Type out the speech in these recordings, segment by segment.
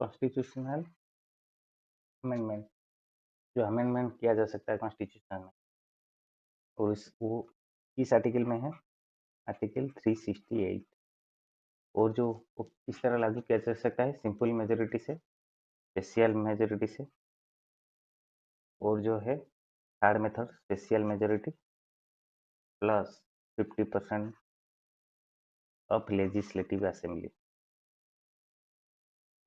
Constitutional amendment, जो amendment किया जा सकता है कॉन्स्टिट्यूशन में, और वो किस आर्टिकल में है? आर्टिकल 368। और जो वो किस तरह लागू किया जा सकता है? सिंपल मेजोरिटी से, स्पेशल मेजोरिटी से, और जो है third method special majority plus 50% of legislative assembly.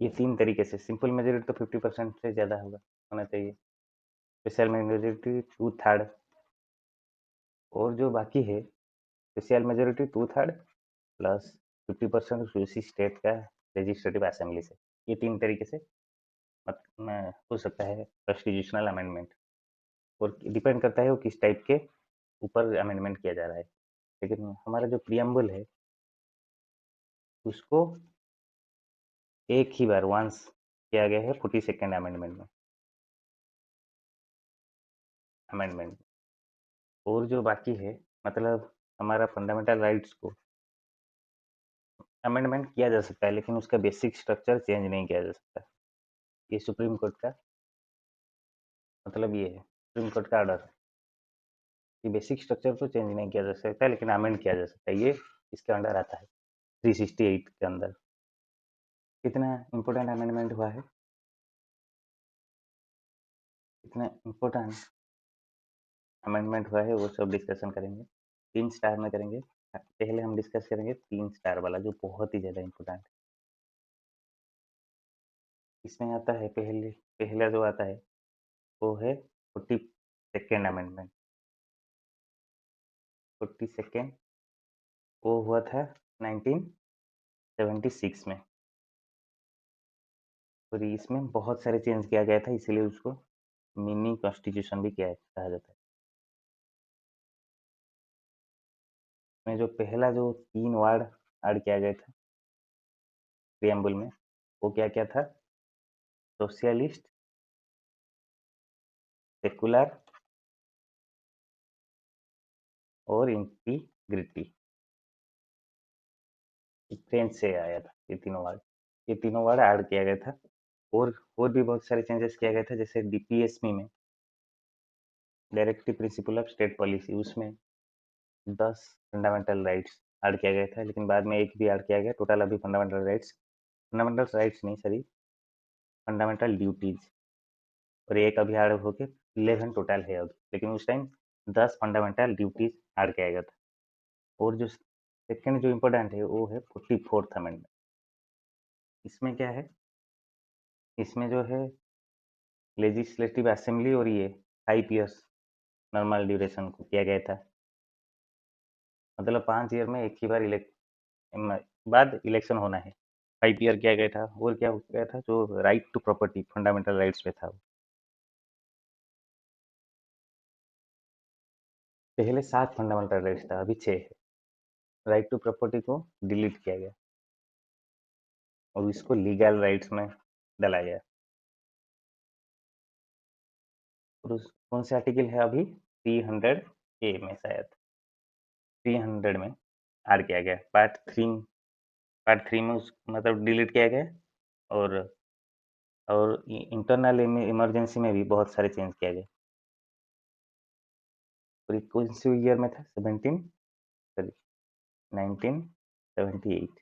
ये तीन तरीके से, सिंपल मेजोरिटी तो 50% से ज़्यादा होना चाहिए, स्पेशल मेजोरिटी 2/3, और जो बाकी है स्पेशल मेजोरिटी 2/3 प्लस 50% उसी स्टेट का लेजिस्लेटिव असेंबली से। ये तीन तरीके से हो सकता है कॉन्स्टिट्यूशनल अमेंडमेंट, और डिपेंड करता है वो किस टाइप के ऊपर अमेंडमेंट किया जा रहा है। लेकिन हमारा जो प्रियम्बल है उसको एक ही बार वंस किया गया है 42nd अमेंडमेंट। और जो बाकी है, मतलब हमारा फंडामेंटल राइट्स को अमेंडमेंट किया जा सकता है, लेकिन उसका बेसिक स्ट्रक्चर चेंज नहीं किया जा सकता। ये सुप्रीम कोर्ट का मतलब ये है, सुप्रीम कोर्ट का ऑर्डर है कि बेसिक स्ट्रक्चर तो चेंज नहीं किया जा सकता, लेकिन अमेंड किया जा सकता है। ये इसके अंडर आता है 368 के अंदर। कितना इम्पोर्टेंट अमेंडमेंट हुआ है, कितना इम्पोर्टेंट अमेंडमेंट हुआ है, वो सब डिस्कशन करेंगे। 3 स्टार में करेंगे। पहले हम डिस्कस करेंगे 3 स्टार वाला, जो बहुत ही ज़्यादा इम्पोर्टेंट है। इसमें आता है पहला जो आता है वो है 42nd अमेंडमेंट। 42nd वो हुआ था 1976 में, और इसमें बहुत सारे चेंज किया गया था, इसीलिए उसको मिनी कॉन्स्टिट्यूशन भी कहा जाता है। में जो पहला जो 3 वर्ड ऐड किया गया था प्रियम्बल में, वो क्या क्या था? सोशलिस्ट, सेकुलर और इंटीग्रिटी। फ्रेंच से आया था ये तीनों वर्ड। ये तीनों वर्ड ऐड किया गया था, और भी बहुत सारे चेंजेस किया गया था, जैसे डीपीएसपी में directive principle of state policy, उसमें 10 फंडामेंटल राइट्स ऐड किया गया था, लेकिन बाद में एक भी ऐड किया गया। टोटल अभी फंडामेंटल राइट्स नहीं, सॉरी, फंडामेंटल ड्यूटीज, और एक अभी ऐड होके 11 टोटल है अभी, लेकिन उस टाइम 10 फंडामेंटल ड्यूटीज ऐड किया गया था। और जो सेकेंड जो इम्पोर्टेंट है वो है 44th अमेंडमेंट। इसमें क्या है? इसमें जो है लेजिस्लेटिव असेंबली और ये 5 ईयर्स नॉर्मल ड्यूरेशन को किया गया था, मतलब 5 ईयर में एक ही बार बाद इलेक्शन होना है। 5 ईयर किया गया था। और क्या हो गया था? जो right to property fundamental rights पे था, पहले 7 फंडामेंटल राइट्स था, अभी 6 है। राइट टू प्रॉपर्टी को डिलीट किया गया और इसको लीगल राइट्स में डाला गया। और कौन से आर्टिकल है अभी? 300A में, शायद 300 में ऐड किया गया। पार्ट 3 में उस मतलब डिलीट किया गया। और इंटरनल इमरजेंसी में भी बहुत सारे चेंज किया गया। और कौन से ईयर में था? 1978,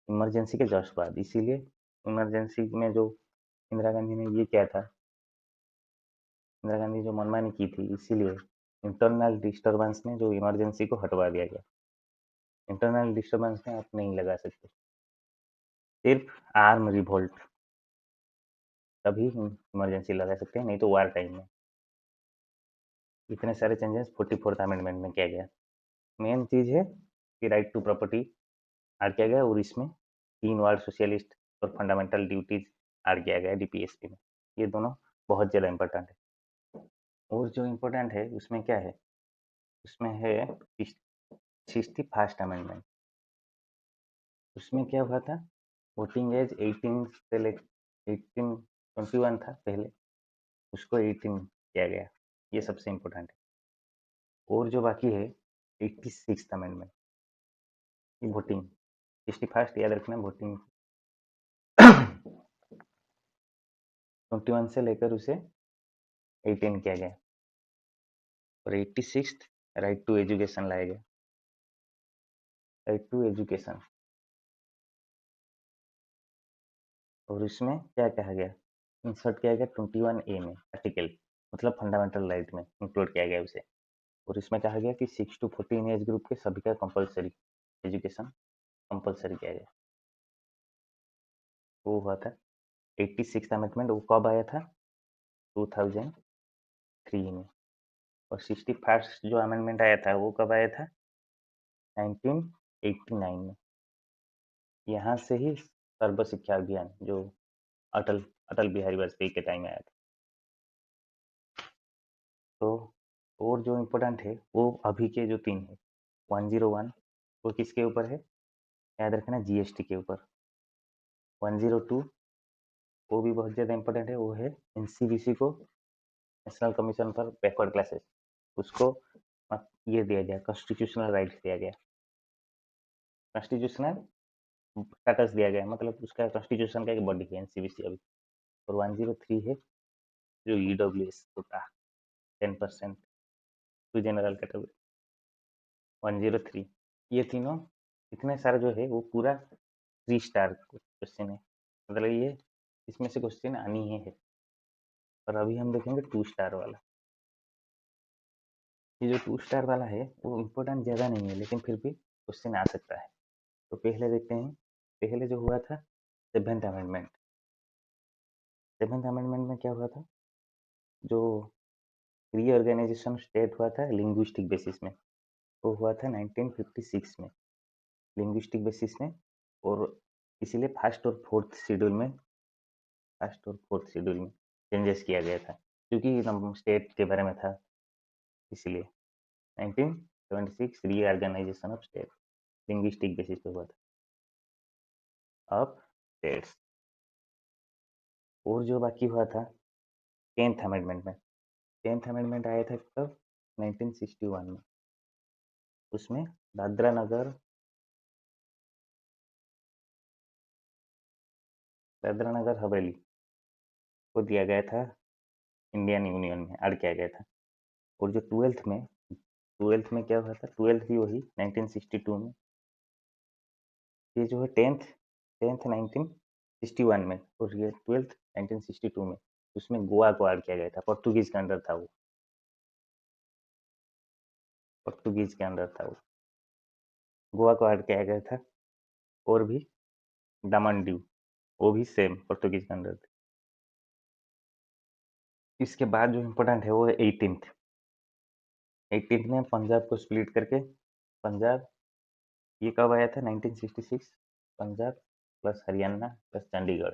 इमरजेंसी के जस्ट बाद। इसीलिए इमरजेंसी में जो इंदिरा गांधी ने ये किया था, इंदिरा गांधी जो मनमानी की थी, इसीलिए इंटरनल डिस्टर्बेंस में जो इमरजेंसी को हटवा दिया गया। इंटरनल डिस्टर्बेंस में आप नहीं लगा सकते, सिर्फ आर्म रिवोल्ट तभी इमरजेंसी लगा सकते हैं, नहीं तो वार टाइम में। इतने सारे चेंजेस 44th अमेंडमेंट में किया गया। मेन चीज़ है कि राइट टू प्रॉपर्टी ऐड किया गया, और इसमें 3 वार्ड सोशलिस्ट और फंडामेंटल ड्यूटीज ऐड किया गया डीपीएसपी में। ये दोनों बहुत ज़्यादा इंपॉर्टेंट है। और जो इम्पोर्टेंट है उसमें क्या है? उसमें है 61st अमेंडमेंट। उसमें क्या हुआ था? वोटिंग एज 18 से लेकर 21 था पहले, उसको 18 किया गया। ये सबसे इम्पोर्टेंट है। और जो बाकी है 86th अमेंडमेंट, वोटिंग। 61st याद रखना, वोटिंग 21 से लेकर उसे 18 किया गया और 86 राइट टू एजुकेशन लाया गया। राइट टू एजुकेशन, और इसमें क्या कहा गया, इंसर्ट किया गया 21A में आर्टिकल, मतलब फंडामेंटल राइट में इंक्लूड किया गया उसे। और इसमें कहा गया कि 6 to 14 एज ग्रुप के सभी का कंपलसरी एजुकेशन कंपलसरी किया गया। वो हुआ था 86 अमेंडमेंट। वो कब आया था? 2003 में। और 61st जो अमेंडमेंट आया था वो कब आया था? 1989 में। यहाँ से ही सर्व शिक्षा अभियान जो अटल अटल बिहारी वाजपेयी के टाइम में आया था। तो और जो इम्पोर्टेंट है वो अभी के जो 3 है, 101 वो किसके ऊपर है? याद रखना, जीएसटी के ऊपर। 102 वो भी बहुत ज़्यादा इम्पोर्टेंट है, वो है एनसीबीसी को, national commission for backward classes, उसको ये दिया गया, कॉन्स्टिट्यूशनल राइट्स दिया गया, कॉन्स्टिट्यूशनल स्टेटस दिया गया, मतलब उसका कॉन्स्टिट्यूशन का एक बॉडी है एनसीबीसी अभी। और 103 है जो EWS quota 10% to general category, 103। ये तीनों इतने सारे जो है वो पूरा 3 स्टार क्वेश्चन है, मतलब ये इसमें से क्वेश्चन आनी ही है। और अभी हम देखेंगे 2 स्टार वाला। ये जो 2 स्टार वाला है वो इम्पोर्टेंट ज़्यादा नहीं है, लेकिन फिर भी क्वेश्चन आ सकता है। तो पहले देखते हैं, पहले जो हुआ था 7th अमेंडमेंट। 7th अमेंडमेंट में क्या हुआ था? जो रीऑर्गेनाइजेशन स्टेट हुआ था लिंग्विस्टिक बेसिस में, वो हुआ था 1956 में, लिंग्विस्टिक बेसिस में। और इसीलिए फर्स्ट और फोर्थ शेड्यूल में चेंजेस किया गया था, क्योंकि स्टेट के बारे में था, इसलिए 1976 reorganisation of state linguistic basis पे हुआ था, अब स्टेट्स। और जो बाकी हुआ था 10th अमेंडमेंट में। 10th अमेंडमेंट आया था कब? 1961 में। उसमें दादरा नगर हवेली को दिया गया था इंडियन यूनियन में, ऐड किया गया था। और जो 12th में क्या हुआ था? 12th भी वही 1962 में। ये जो है 10th 1961 में, और ये 12th 1962 में। उसमें गोवा को ऐड किया गया था, पोर्तुगीज के अंडर था वो, पोर्तुगीज के अंडर था वो, गोवा को ऐड किया गया था। और भी दमन दीव, वो भी सेम पोर्तुगीज के अंडर थे। इसके बाद जो इम्पोर्टेंट है वो है 18th में पंजाब को स्प्लिट करके, पंजाब ये कब आया था? 1966। पंजाब प्लस हरियाणा प्लस चंडीगढ़,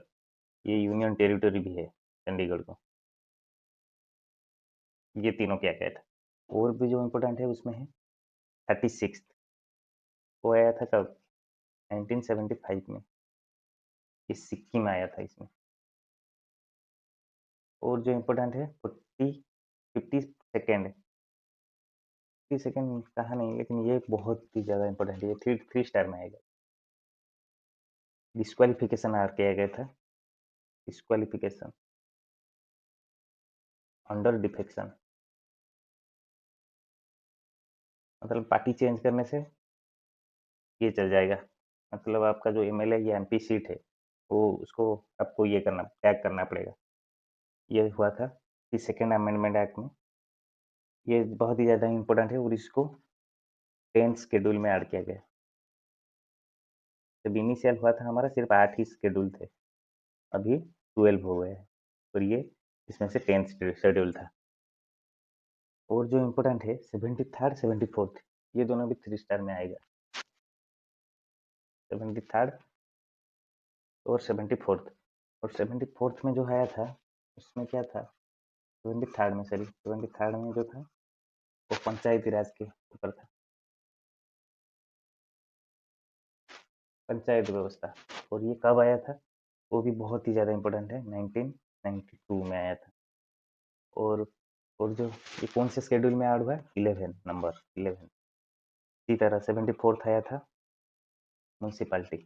ये यूनियन टेरिटरी भी है चंडीगढ़ को, ये तीनों क्या क्या था। और भी जो इम्पोर्टेंट है उसमें है 36, वो आया था कब? 1975 में, ये सिक्किम आया था इसमें। और जो इम्पोर्टेंट है 52nd, 52nd कहा नहीं, लेकिन ये बहुत ही ज़्यादा इम्पोर्टेंट है, ये थ्री स्टार में आएगा। डिस्क्वालिफिकेशन आर किया गया था, डिस्क्वालिफिकेशन अंडर डिफेक्शन, मतलब पार्टी चेंज करने से ये चल जाएगा, मतलब आपका जो एमएलए या एमपी सीट है वो उसको आपको ये करना, त्याग करना पड़ेगा। ये हुआ था कि सेकेंड अमेंडमेंट एक्ट में, ये बहुत ही ज़्यादा इम्पोर्टेंट है और इसको 10th शेड्यूल में ऐड किया गया। जब इनिशियल हुआ था हमारा सिर्फ 8 ही शेड्यूल थे, अभी 12 हो गए हैं, और ये इसमें से 10th शेड्यूल था। और जो इम्पोर्टेंट है 73rd 74th, ये दोनों भी 3 स्टार में आएगा, 73rd और 74th। और 74th में जो आया था उसमें क्या था? 73rd में जो था वो पंचायती राज के ऊपर था, पंचायत व्यवस्था। और ये कब आया था? वो भी बहुत ही ज़्यादा इम्पोर्टेंट है, 1992 में आया था। और जो ये कौन से शेड्यूल में ऐड हुआ है? 11 नंबर 11। इसी तरह 74th आया था म्यूनसिपालिटी,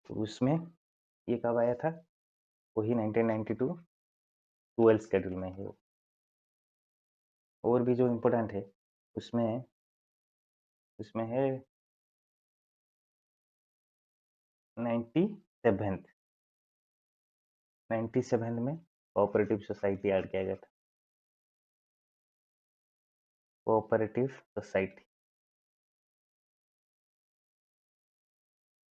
तो उसमें ये कब आया था? वही 1992 12 शेड्यूल में है वो। और भी जो इम्पोर्टेंट है उसमें उसमें है 97th 97 में कोऑपरेटिव सोसाइटी ऐड किया गया था। कोऑपरेटिव सोसाइटी,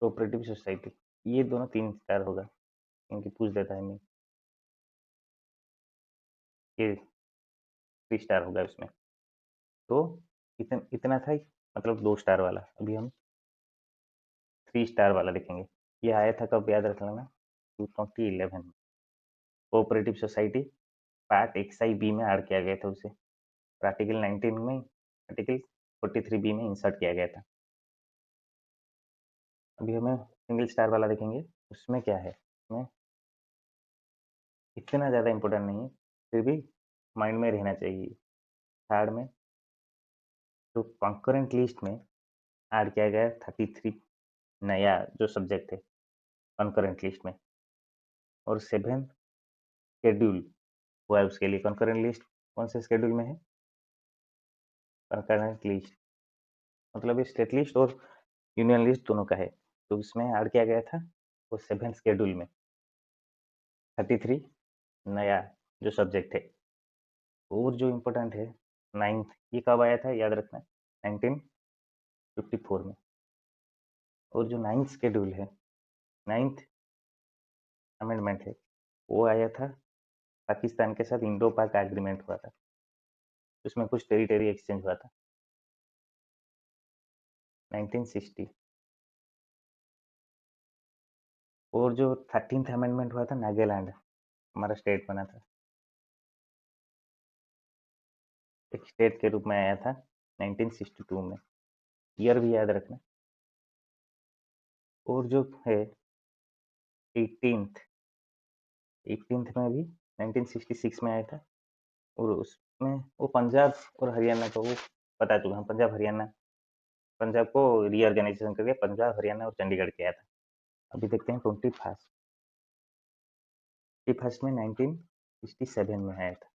कोऑपरेटिव सोसाइटी, ये दोनों 3 स्टार होगा क्योंकि पूछ देता है मैं, ये 3 स्टार होगा उसमें। तो इतना था मतलब 2 स्टार वाला। अभी हम 3 स्टार वाला देखेंगे। ये आया था कब, याद रख लेना, 2011 में। कोऑपरेटिव सोसाइटी पार्ट एक्स आई बी में ऐड किया गया था उसे, और आर्टिकल 19 में, आर्टिकल 43 बी में इंसर्ट किया गया था। अभी हमें सिंगल स्टार वाला देखेंगे। उसमें क्या है, उसमें इतना ज़्यादा इम्पोर्टेंट नहीं है, फिर भी माइंड में रहना चाहिए। थर्ड में तो कंकरेंट लिस्ट में ऐड किया गया 33 नया जो सब्जेक्ट है कंकरेंट लिस्ट में, और 7 शेड्यूल हुआ है उसके लिए। कंकरेंट लिस्ट कौन से शेड्यूल में है? कंकरेंट लिस्ट मतलब ये स्टेट लिस्ट और यूनियन लिस्ट दोनों का है। तो उसमें ऐड किया गया था वो 7 शेड्यूल में 33 नया जो सब्जेक्ट है। और जो इम्पोर्टेंट है 9th, ये कब आया था याद रखना, 1954 में। और जो 9th शेड्यूल है, 9th अमेंडमेंट है, वो आया था पाकिस्तान के साथ इंडो पाक एग्रीमेंट हुआ था। उसमें कुछ टेरिटरी एक्सचेंज हुआ था 1960। और जो 13th अमेंडमेंट हुआ था, नागालैंड हमारा स्टेट बना था, एक स्टेट के रूप में आया था 1962 में। ईयर भी याद रखना। और जो है 18th, 18th में भी 1966 में आया था। और उसमें वो पंजाब और हरियाणा को वो बता चुका हूँ। पंजाब हरियाणा, पंजाब को रीऑर्गेनाइजेशन करके पंजाब हरियाणा और चंडीगढ़ किया था। अभी देखते हैं 21st में 1967 में आया था।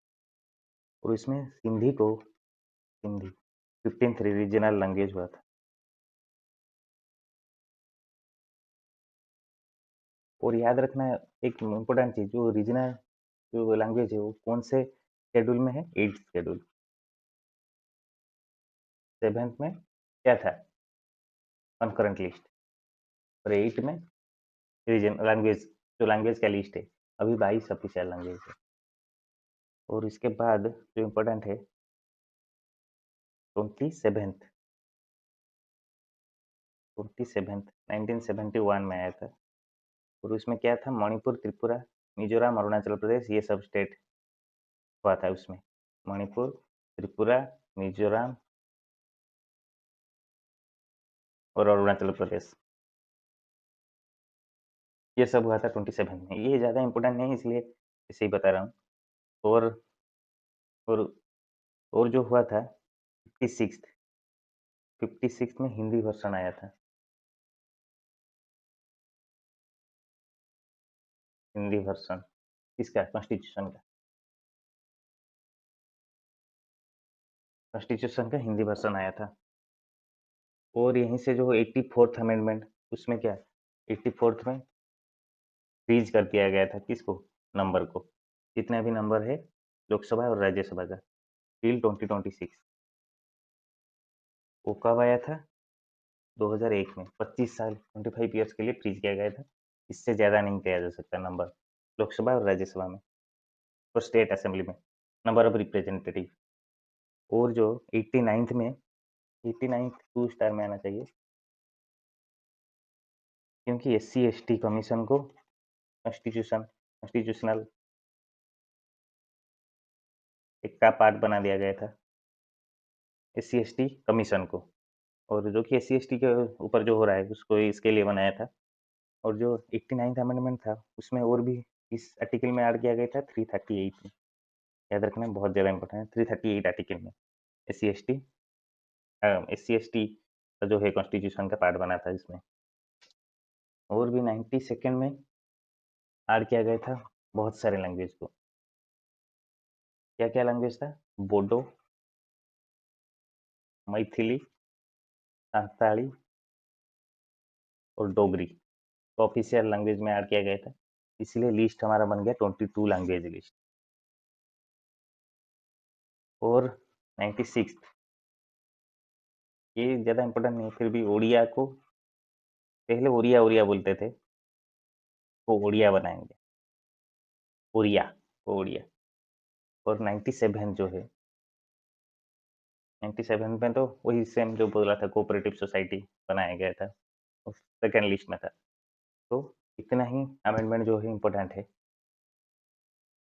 और इसमें सिंधी 15th रीजनल लैंग्वेज हुआ था। और याद रखना एक इम्पोर्टेंट चीज, जो रीजनल जो लैंग्वेज है वो कौन से शेड्यूल में है? 8th schedule. 7th में क्या था? Concurrent list. और 8 में रीजन लैंग्वेज, जो लैंग्वेज का लिस्ट है। अभी 22 ऑफिशियल लैंग्वेज है। और इसके बाद जो इम्पोर्टेंट है 27th 1971 में आया था। और उसमें क्या था, मणिपुर, त्रिपुरा, मिजोरम, अरुणाचल प्रदेश, ये सब स्टेट हुआ था उसमें। मणिपुर, त्रिपुरा, मिजोरम और अरुणाचल प्रदेश, ये सब हुआ था 27 में। ये ज़्यादा इम्पोर्टेंट नहीं, इसलिए इसे ही बता रहा हूँ। और और और जो हुआ था 56th में हिंदी वर्षन आया था। हिंदी वर्षन किसका? कॉन्स्टिट्यूशन का। कॉन्स्टिट्यूशन का हिंदी वर्षन आया था। और यहीं से जो 84th अमेंडमेंट, उसमें क्या, 84th में फ्रीज कर दिया गया था किसको? नंबर को। जितने भी नंबर है लोकसभा और राज्यसभा का, टिल 2026। वो कब आया था? 2001 में। 25 साल, 25 ईयर्स के लिए फ्रीज किया गया था। इससे ज़्यादा नहीं किया जा सकता नंबर लोकसभा और राज्यसभा में और स्टेट असेंबली में, नंबर ऑफ रिप्रेजेंटेटिव। और जो 89th में, 89th 2 स्टार में आना चाहिए, क्योंकि SC/ST कमीशन को कॉन्स्टिट्यूशनल एक का पार्ट बना दिया गया था, SC/ST कमीशन को। और जो कि SC/ST के ऊपर जो हो रहा है उसको इसके लिए बनाया था। और जो 89th अमेंडमेंट था उसमें और भी इस आर्टिकल में ऐड किया गया था 338 में। याद रखना, बहुत ज़्यादा इंपॉर्टेंट है। 338 आर्टिकल में SC/ST का जो है कॉन्स्टिट्यूशन का पार्ट बना था इसमें। और भी 92nd में ऐड किया गया था बहुत सारे लैंग्वेज को। क्या क्या लैंग्वेज था? बोडो, मैथिली, संताली और डोगरी को ऑफिशियल लैंग्वेज में ऐड किया गया था। इसलिए लिस्ट हमारा बन गया 22 लैंग्वेज लिस्ट। और 96, ये ज़्यादा इंपॉर्टेंट नहीं, फिर भी ओडिया को पहले ओरिया ओरिया बोलते थे, वो ओडिया बनाएंगे, ओरिया, ओडिया। और 97 जो है, 97 में तो वही सेम जो बोला था, कोऑपरेटिव सोसाइटी बनाया गया था, उस सेकेंड लिस्ट में था। तो इतना ही अमेंडमेंट जो है इम्पोर्टेंट है,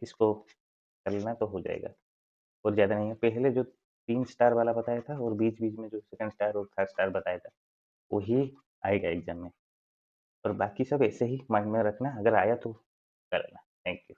इसको कर लेना तो हो जाएगा, और ज़्यादा नहीं है। पहले जो 3 स्टार वाला बताया था और बीच-बीच में जो सेकंड स्टार और थर्ड स्टार बताया था, वही आएगा एग्ज़ाम में, और बाकी सब ऐसे ही माइंड में रखना, अगर आया तो कर लेना। Thank you.